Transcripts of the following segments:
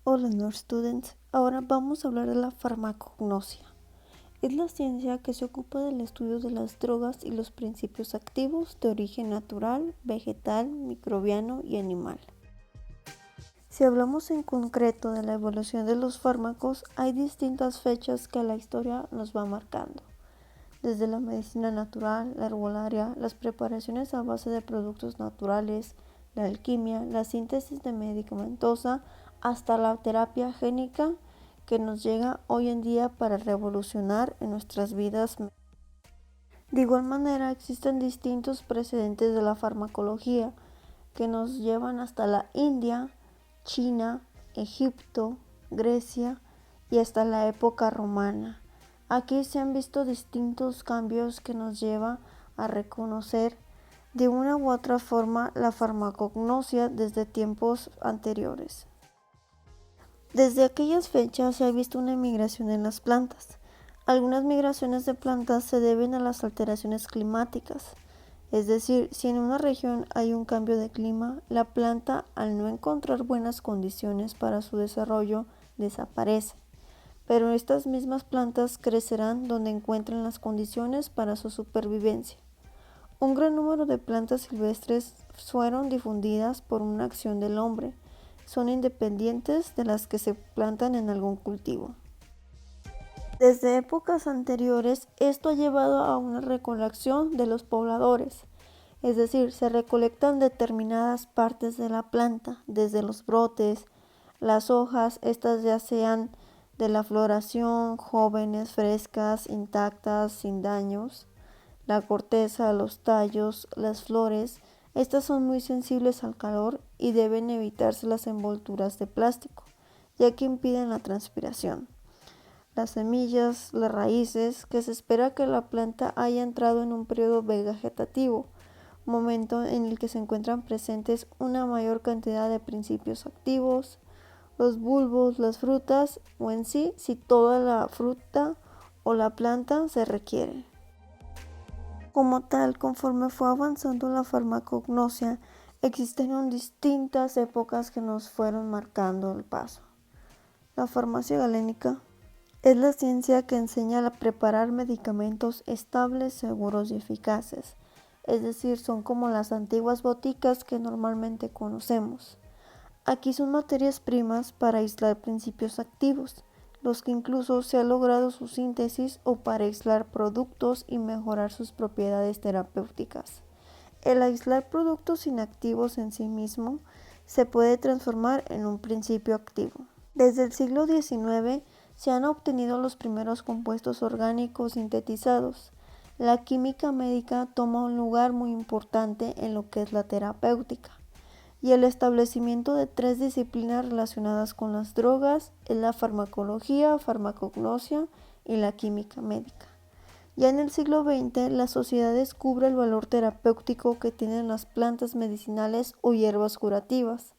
Hola, Nerd Students. Ahora vamos a hablar de la farmacognosia. Es la ciencia que se ocupa del estudio de las drogas y los principios activos de origen natural, vegetal, microbiano y animal. Si hablamos en concreto de la evolución de los fármacos, hay distintas fechas que la historia nos va marcando. Desde la medicina natural, la herbolaria, las preparaciones a base de productos naturales, la alquimia, la síntesis de medicamentosa, hasta la terapia génica que nos llega hoy en día para revolucionar en nuestras vidas. De igual manera, existen distintos precedentes de la farmacología que nos llevan hasta la India, China, Egipto, Grecia y hasta la época romana. Aquí se han visto distintos cambios que nos lleva a reconocer de una u otra forma la farmacognosia desde tiempos anteriores. Desde aquellas fechas se ha visto una migración en las plantas. Algunas migraciones de plantas se deben a las alteraciones climáticas, es decir, si en una región hay un cambio de clima, la planta, al no encontrar buenas condiciones para su desarrollo, desaparece. Pero estas mismas plantas crecerán donde encuentren las condiciones para su supervivencia. Un gran número de plantas silvestres fueron difundidas por una acción del hombre. Son independientes de las que se plantan en algún cultivo. Desde épocas anteriores, esto ha llevado a una recolección de los pobladores, es decir, se recolectan determinadas partes de la planta, desde los brotes, las hojas, estas ya sean de la floración, jóvenes, frescas, intactas, sin daños, la corteza, los tallos, las flores, estas son muy sensibles al calor y deben evitarse las envolturas de plástico, ya que impiden la transpiración. Las semillas, las raíces, que se espera que la planta haya entrado en un periodo vegetativo, momento en el que se encuentran presentes una mayor cantidad de principios activos, los bulbos, las frutas o en sí si toda la fruta o la planta se requiere. Como tal, conforme fue avanzando la farmacognosia, existieron distintas épocas que nos fueron marcando el paso. La farmacia galénica es la ciencia que enseña a preparar medicamentos estables, seguros y eficaces. Es decir, son como las antiguas boticas que normalmente conocemos. Aquí son materias primas para aislar principios activos, los que incluso se ha logrado su síntesis o para aislar productos y mejorar sus propiedades terapéuticas. El aislar productos inactivos en sí mismo se puede transformar en un principio activo. Desde el siglo XIX se han obtenido los primeros compuestos orgánicos sintetizados. La química médica toma un lugar muy importante en lo que es la terapéutica, y el establecimiento de tres disciplinas relacionadas con las drogas es la farmacología, farmacognosia y la química médica. Ya en el siglo XX, la sociedad descubre el valor terapéutico que tienen las plantas medicinales o hierbas curativas.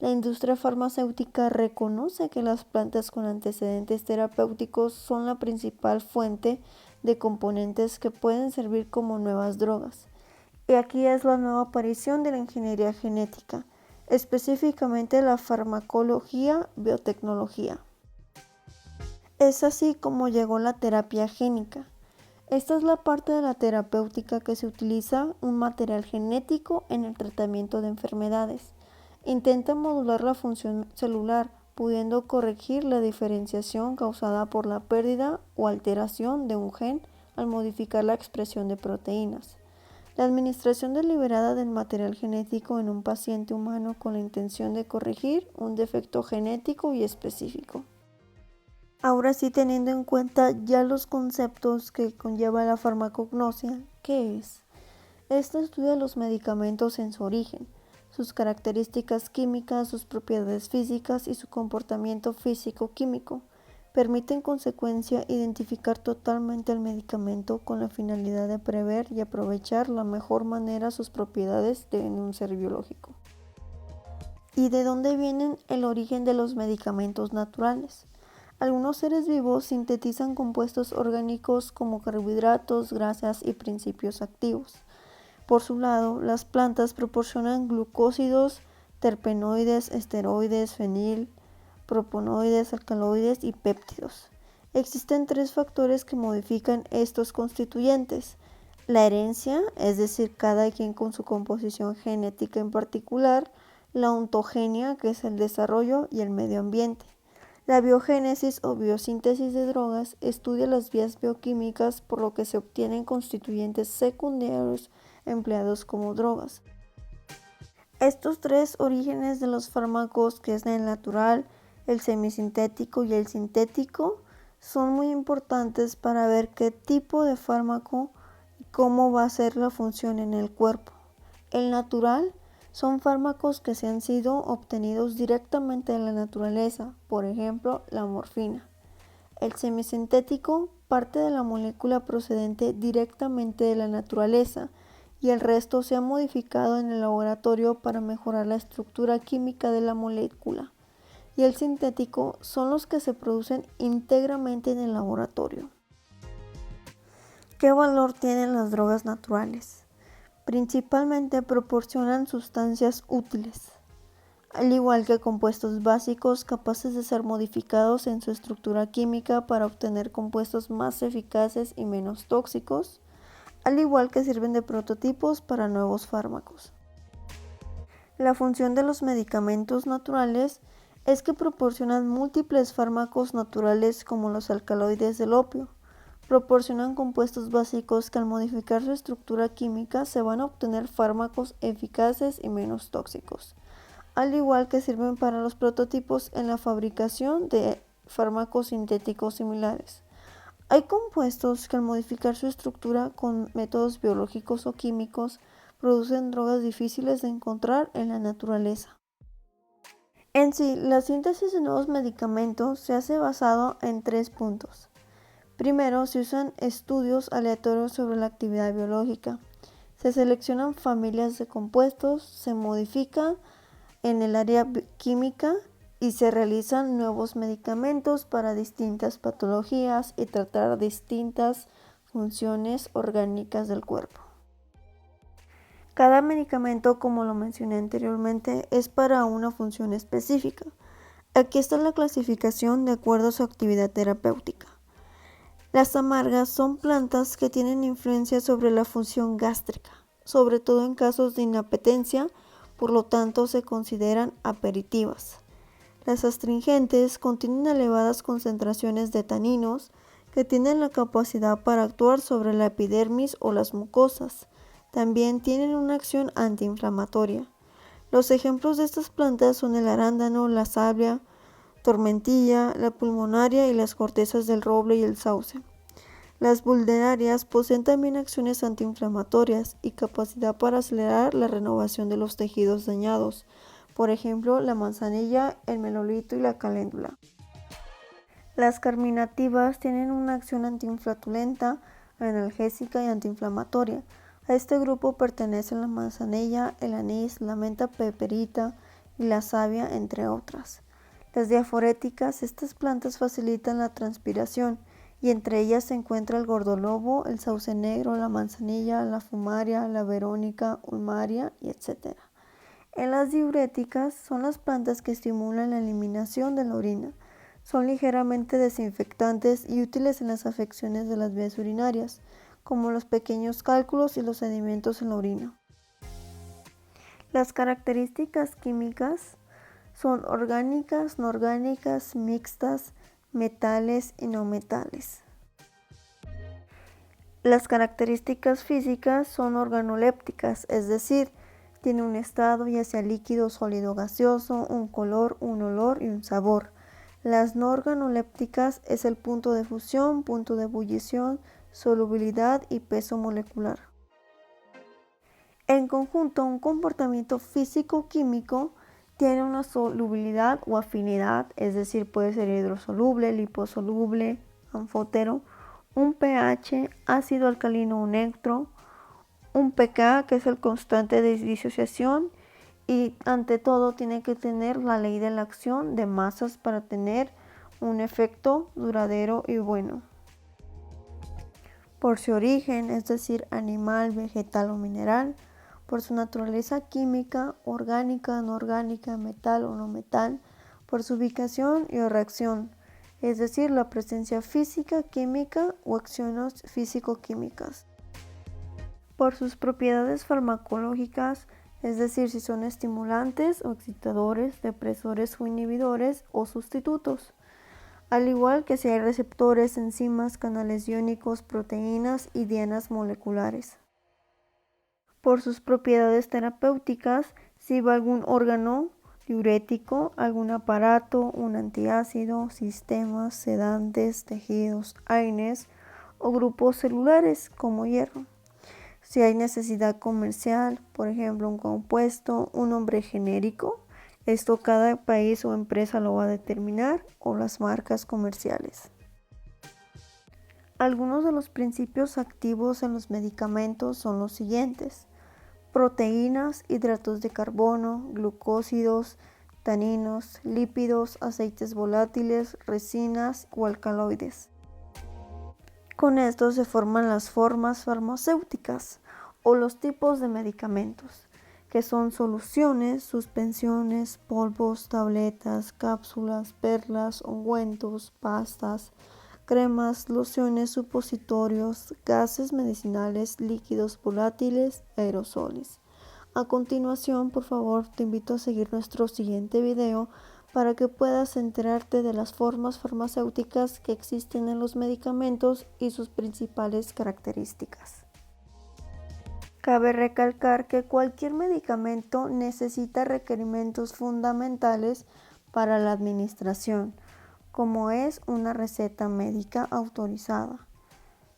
La industria farmacéutica reconoce que las plantas con antecedentes terapéuticos son la principal fuente de componentes que pueden servir como nuevas drogas. Y aquí es la nueva aparición de la ingeniería genética, específicamente la farmacología biotecnología. Es así como llegó la terapia génica. Esta es la parte de la terapéutica que se utiliza un material genético en el tratamiento de enfermedades. Intenta modular la función celular, pudiendo corregir la diferenciación causada por la pérdida o alteración de un gen al modificar la expresión de proteínas. La administración deliberada del material genético en un paciente humano con la intención de corregir un defecto genético y específico. Ahora sí, teniendo en cuenta ya los conceptos que conlleva la farmacognosia, ¿qué es? Esto estudia los medicamentos en su origen, sus características químicas, sus propiedades físicas y su comportamiento físico-químico. Permite en consecuencia identificar totalmente el medicamento con la finalidad de prever y aprovechar la mejor manera sus propiedades en un ser biológico. ¿Y de dónde vienen el origen de los medicamentos naturales? Algunos seres vivos sintetizan compuestos orgánicos como carbohidratos, grasas y principios activos. Por su lado, las plantas proporcionan glucósidos, terpenoides, esteroides, fenil, proponoides, alcaloides y péptidos. Existen 3 factores que modifican estos constituyentes: la herencia, es decir, cada quien con su composición genética en particular; la ontogenia, que es el desarrollo; y el medio ambiente. La biogénesis o biosíntesis de drogas estudia las vías bioquímicas por lo que se obtienen constituyentes secundarios empleados como drogas. Estos 3 orígenes de los fármacos, que es el natural, el semisintético y el sintético, son muy importantes para ver qué tipo de fármaco y cómo va a ser la función en el cuerpo. El natural son fármacos que se han sido obtenidos directamente de la naturaleza, por ejemplo, la morfina. El semisintético parte de la molécula procedente directamente de la naturaleza y el resto se ha modificado en el laboratorio para mejorar la estructura química de la molécula. Y el sintético son los que se producen íntegramente en el laboratorio. ¿Qué valor tienen las drogas naturales? Principalmente proporcionan sustancias útiles, al igual que compuestos básicos capaces de ser modificados en su estructura química para obtener compuestos más eficaces y menos tóxicos, al igual que sirven de prototipos para nuevos fármacos. La función de los medicamentos naturales es que proporcionan múltiples fármacos naturales como los alcaloides del opio. Proporcionan compuestos básicos que al modificar su estructura química se van a obtener fármacos eficaces y menos tóxicos, al igual que sirven para los prototipos en la fabricación de fármacos sintéticos similares. Hay compuestos que al modificar su estructura con métodos biológicos o químicos producen drogas difíciles de encontrar en la naturaleza. En sí, la síntesis de nuevos medicamentos se hace basado en 3 puntos. Primero, se usan estudios aleatorios sobre la actividad biológica. Se seleccionan familias de compuestos, se modifica en el área química y se realizan nuevos medicamentos para distintas patologías y tratar distintas funciones orgánicas del cuerpo. Cada medicamento, como lo mencioné anteriormente, es para una función específica. Aquí está la clasificación de acuerdo a su actividad terapéutica. Las amargas son plantas que tienen influencia sobre la función gástrica, sobre todo en casos de inapetencia, por lo tanto se consideran aperitivas. Las astringentes contienen elevadas concentraciones de taninos que tienen la capacidad para actuar sobre la epidermis o las mucosas. También tienen una acción antiinflamatoria. Los ejemplos de estas plantas son el arándano, la savia, tormentilla, la pulmonaria y las cortezas del roble y el sauce. Las vulnerarias poseen también acciones antiinflamatorias y capacidad para acelerar la renovación de los tejidos dañados, por ejemplo, la manzanilla, el melolito y la caléndula. Las carminativas tienen una acción antiinflatulenta, analgésica y antiinflamatoria. A este grupo pertenecen la manzanilla, el anís, la menta peperita y la savia, entre otras. Las diaforéticas, estas plantas facilitan la transpiración y entre ellas se encuentra el gordolobo, el sauce negro, la manzanilla, la fumaria, la verónica, ulmaria y etc. En las diuréticas son las plantas que estimulan la eliminación de la orina. Son ligeramente desinfectantes y útiles en las afecciones de las vías urinarias, como los pequeños cálculos y los sedimentos en la orina. Las características químicas son orgánicas, no orgánicas, mixtas, metales y no metales. Las características físicas son organolépticas, es decir, tiene un estado ya sea líquido, sólido, gaseoso, un color, un olor y un sabor. Las no organolépticas es el punto de fusión, punto de ebullición, solubilidad y peso molecular. En conjunto, un comportamiento físico-químico tiene una solubilidad o afinidad, es decir, puede ser hidrosoluble, liposoluble, anfótero, un pH, ácido alcalino o neutro, un pK, que es el constante de disociación, y ante todo tiene que tener la ley de la acción de masas para tener un efecto duradero y bueno. Por su origen, es decir, animal, vegetal o mineral, por su naturaleza química, orgánica, no orgánica, metal o no metal, por su ubicación y o reacción, es decir, la presencia física, química o acciones físico-químicas. Por sus propiedades farmacológicas, es decir, si son estimulantes o excitadores, depresores o inhibidores o sustitutos, al igual que si hay receptores, enzimas, canales iónicos, proteínas y dianas moleculares. Por sus propiedades terapéuticas, si va algún órgano, diurético, algún aparato, un antiácido, sistemas, sedantes, tejidos, AINES o grupos celulares como hierro. Si hay necesidad comercial, por ejemplo, un compuesto, un nombre genérico, esto cada país o empresa lo va a determinar, o las marcas comerciales. Algunos de los principios activos en los medicamentos son los siguientes: proteínas, hidratos de carbono, glucósidos, taninos, lípidos, aceites volátiles, resinas o alcaloides. Con esto se forman las formas farmacéuticas o los tipos de medicamentos, que son soluciones, suspensiones, polvos, tabletas, cápsulas, perlas, ungüentos, pastas, cremas, lociones, supositorios, gases medicinales, líquidos volátiles, aerosoles. A continuación, por favor, te invito a seguir nuestro siguiente video para que puedas enterarte de las formas farmacéuticas que existen en los medicamentos y sus principales características. Cabe recalcar que cualquier medicamento necesita requerimientos fundamentales para la administración, como es una receta médica autorizada.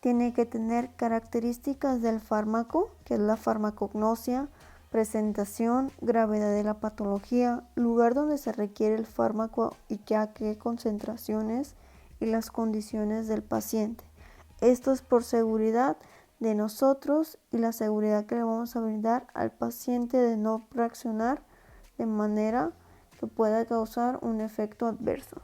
Tiene que tener características del fármaco, que es la farmacognosia, presentación, gravedad de la patología, lugar donde se requiere el fármaco y a qué concentraciones y las condiciones del paciente. Esto es por seguridad de nosotros y la seguridad que le vamos a brindar al paciente de no reaccionar de manera que pueda causar un efecto adverso.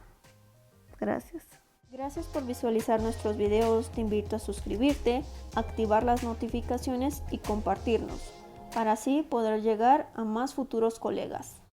Gracias. Gracias por visualizar nuestros videos. Te invito a suscribirte, activar las notificaciones y compartirnos, para así poder llegar a más futuros colegas.